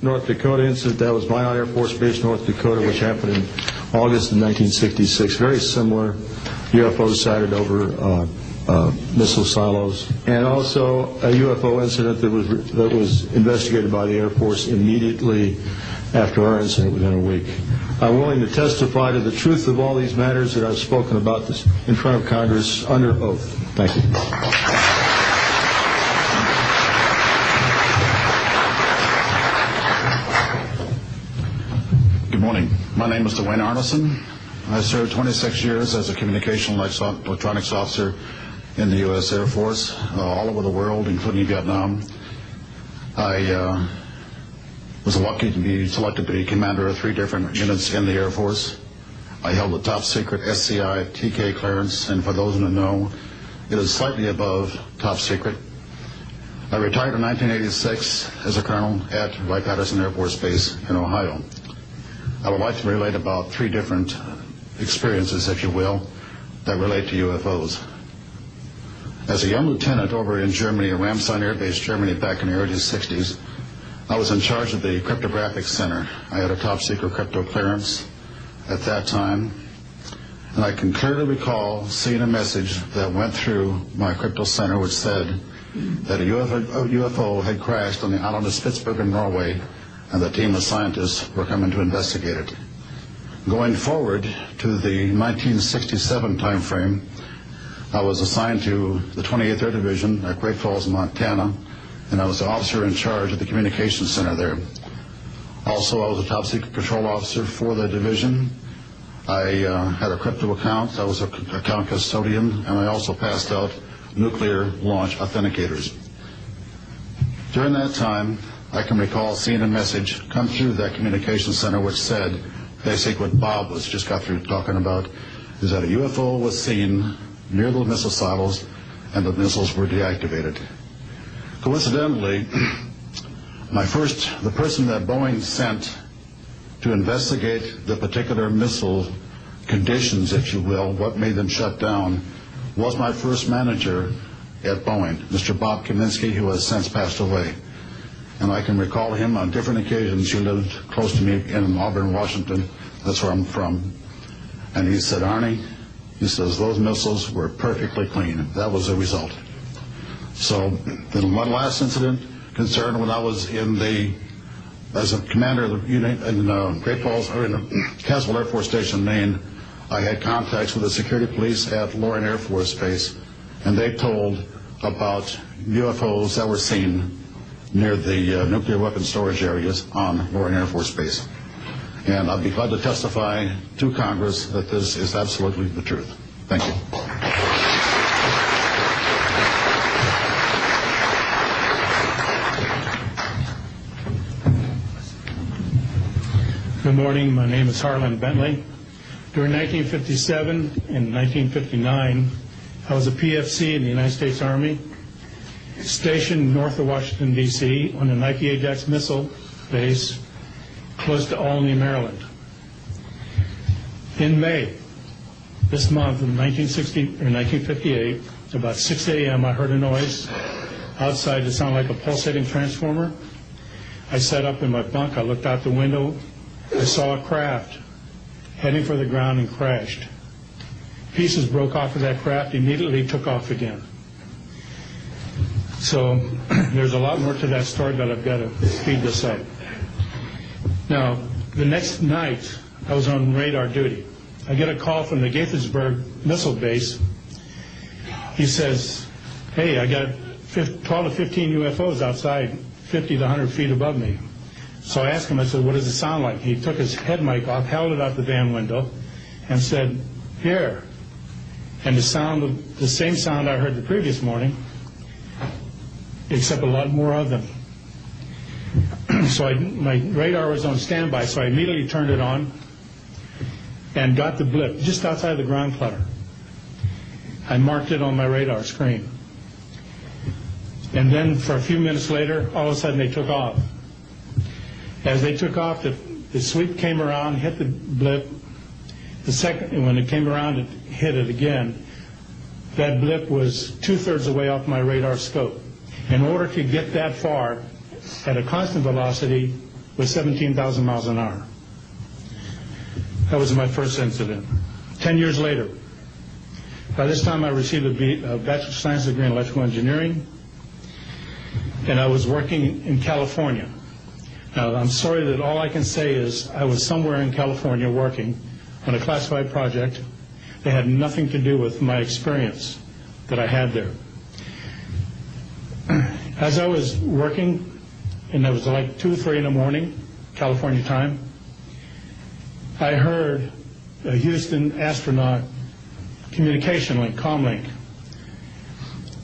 North Dakota incident, that was Minot Air Force Base, North Dakota, which happened in August of 1966. Very similar UFOs sighted over missile silos. And also a UFO incident that was investigated by the Air Force immediately after our incident within a week. I'm willing to testify to the truth of all these matters that I've spoken about this in front of Congress under oath. Thank you. Good morning. My name is Dwayne Arneson. I served 26 years as a communication electronics officer in the U.S. Air Force, all over the world, including Vietnam. I was lucky to be selected to be commander of 3 different units in the Air Force. I held the top secret SCI TK clearance, and for those who know, it is slightly above top secret. I retired in 1986 as a colonel at Wright-Patterson Air Force Base in Ohio. I would like to relate about 3 different experiences, if you will, that relate to UFOs. As a young lieutenant over in Germany, at Ramstein Air Base, Germany, back in the early 60s, I was in charge of the cryptographic center. I had a top secret crypto clearance at that time, and I can clearly recall seeing a message that went through my crypto center which said that a UFO had crashed on the island of Spitsbergen, Norway, and the team of scientists were coming to investigate it. Going forward to the 1967 time frame, I was assigned to the 28th Air Division at Great Falls, Montana, and I was the officer in charge of the communications center there. Also, I was a top secret control officer for the division. I had a crypto account. I was an account custodian, and I also passed out nuclear launch authenticators. During that time, I can recall seeing a message come through that communications center which said, basically what Bob was just got through talking about, is that a UFO was seen near the missile silos and the missiles were deactivated. Coincidentally, the person that Boeing sent to investigate the particular missile conditions, if you will, what made them shut down, was my first manager at Boeing, Mr. Bob Kaminsky, who has since passed away. And I can recall him on different occasions. He lived close to me in Auburn, Washington. That's where I'm from. And he said, Arnie, he says, those missiles were perfectly clean. That was the result. So then one last incident concerned when I was as a commander of the unit in Great Falls, or in Castle Air Force Station, Maine. I had contacts with the security police at Loring Air Force Base, and they told about UFOs that were seen near the nuclear weapon storage areas on Loring Air Force Base. And I'd be glad to testify to Congress that this is absolutely the truth. Thank you. Good morning. My name is Harlan Bentley. During 1957 and 1959, I was a PFC in the United States Army, stationed north of Washington, D.C. on an IP-Ajax missile base close to Olney, Maryland. In May, this month of 1958, about 6 a.m., I heard a noise outside that sounded like a pulsating transformer. I sat up in my bunk. I looked out the window. I saw a craft heading for the ground and crashed. Pieces broke off of that craft, immediately took off again. So there's a lot more to that story, but I've got to speed this up. Now, the next night, I was on radar duty. I get a call from the Gaithersburg missile base. He says, hey, I got 12 to 15 UFOs outside, 50 to 100 feet above me. So I asked him, I said, what does it sound like? He took his head mic off, held it out the van window, and said, here. And the same sound I heard the previous morning, except a lot more of them. So my radar was on standby, so I immediately turned it on and got the blip just outside the ground clutter. I marked it on my radar screen. And then for a few minutes later, all of a sudden they took off. As they took off, the sweep came around, hit the blip. And when it came around, it hit it again. That blip was 2/3 away off my radar scope. In order to get that far at a constant velocity, with 17,000 miles an hour. That was my first incident. 10 years later, by this time I received a Bachelor of Science degree in electrical engineering, and I was working in California. Now, I'm sorry that all I can say is I was somewhere in California working on a classified project that had nothing to do with my experience that I had there. As I was working, and it was like 2 or 3 in the morning, California time, I heard a Houston astronaut communication link, comlink.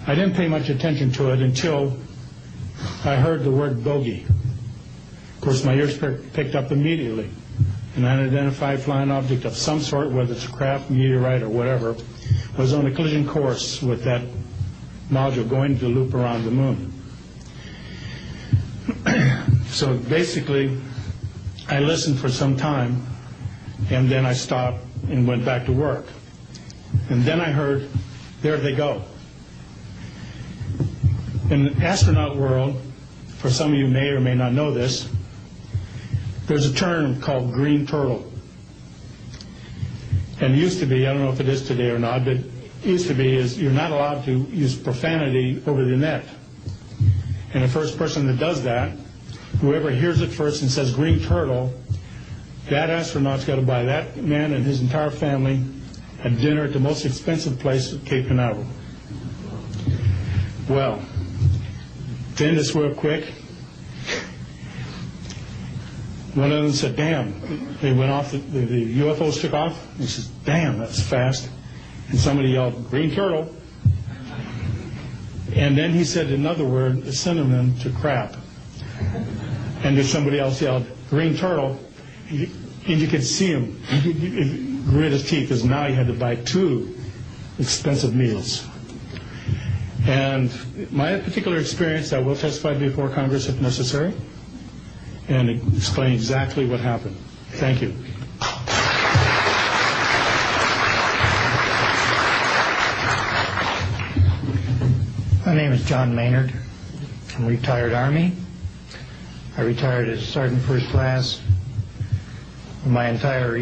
I didn't pay much attention to it until I heard the word bogey. Of course, my ears picked up immediately. An unidentified flying object of some sort, whether it's a craft, meteorite, or whatever, was on a collision course with that module going to loop around the moon. So basically, I listened for some time, and then I stopped and went back to work. And then I heard, there they go. In the astronaut world, for some of you may or may not know this, there's a term called green turtle. And it used to be, I don't know if it is today or not, but it used to be is you're not allowed to use profanity over the net. And the first person that does that, whoever hears it first and says green turtle, that astronaut's got to buy that man and his entire family a dinner at the most expensive place at Cape Canaveral. Well, to end this real quick, one of them said, damn, they went off, the UFOs took off. He says, damn, that's fast. And somebody yelled, green turtle. And then he said another word, a synonym to crap. And then somebody else yelled, green turtle. And you could see him grit his teeth, because now he had to buy 2 expensive meals. And my particular experience, I will testify before Congress if necessary, and explain exactly what happened. Thank you. My name is John Maynard. I'm a retired Army. I retired as Sergeant First Class. For my entire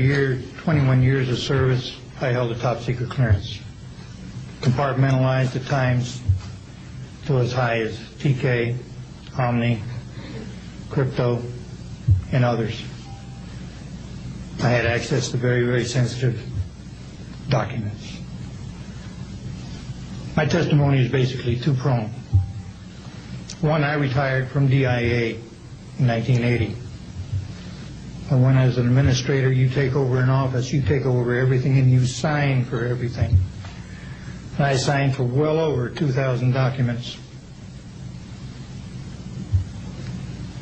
21 years of service, I held a top secret clearance. Compartmentalized at times to as high as TK, Omni, Crypto, and others. I had access to very, very sensitive documents. My testimony is basically 2-pronged. One, I retired from DIA in 1980. And when as an administrator, you take over an office, you take over everything and you sign for everything. And I signed for well over 2,000 documents.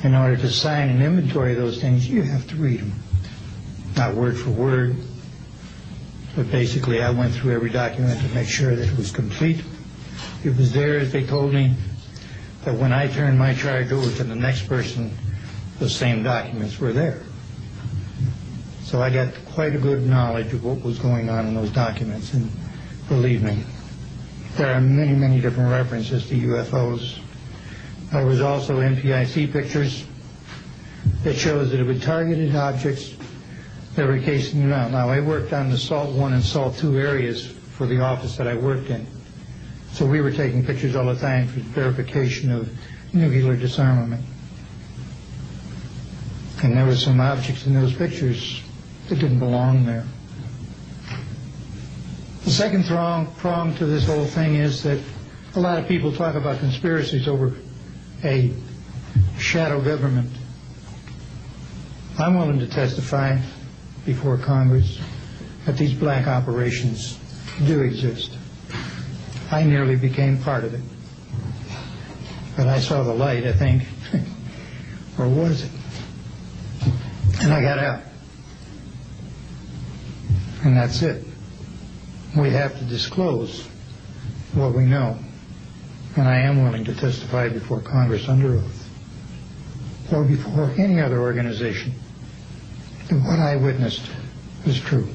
In order to sign and inventory those things, you have to read them. Not word for word, but basically I went through every document to make sure that it was complete. It was there, as they told me, that when I turned my charge over to the next person, those same documents were there. So I got quite a good knowledge of what was going on in those documents, and believe me, there are many, many different references to UFOs. There was also NPIC pictures that shows that it was targeted objects that were casing around. Now, I worked on the SALT 1 and SALT 2 areas for the office that I worked in. So we were taking pictures all the time for verification of nuclear disarmament. And there were some objects in those pictures that didn't belong there. The second prong to this whole thing is that a lot of people talk about conspiracies over a shadow government. I'm willing to testify before Congress that these black operations do exist. I nearly became part of it. But I saw the light, I think. Or was it? And I got out. And that's it. We have to disclose what we know. And I am willing to testify before Congress under oath, or before any other organization, that what I witnessed was true.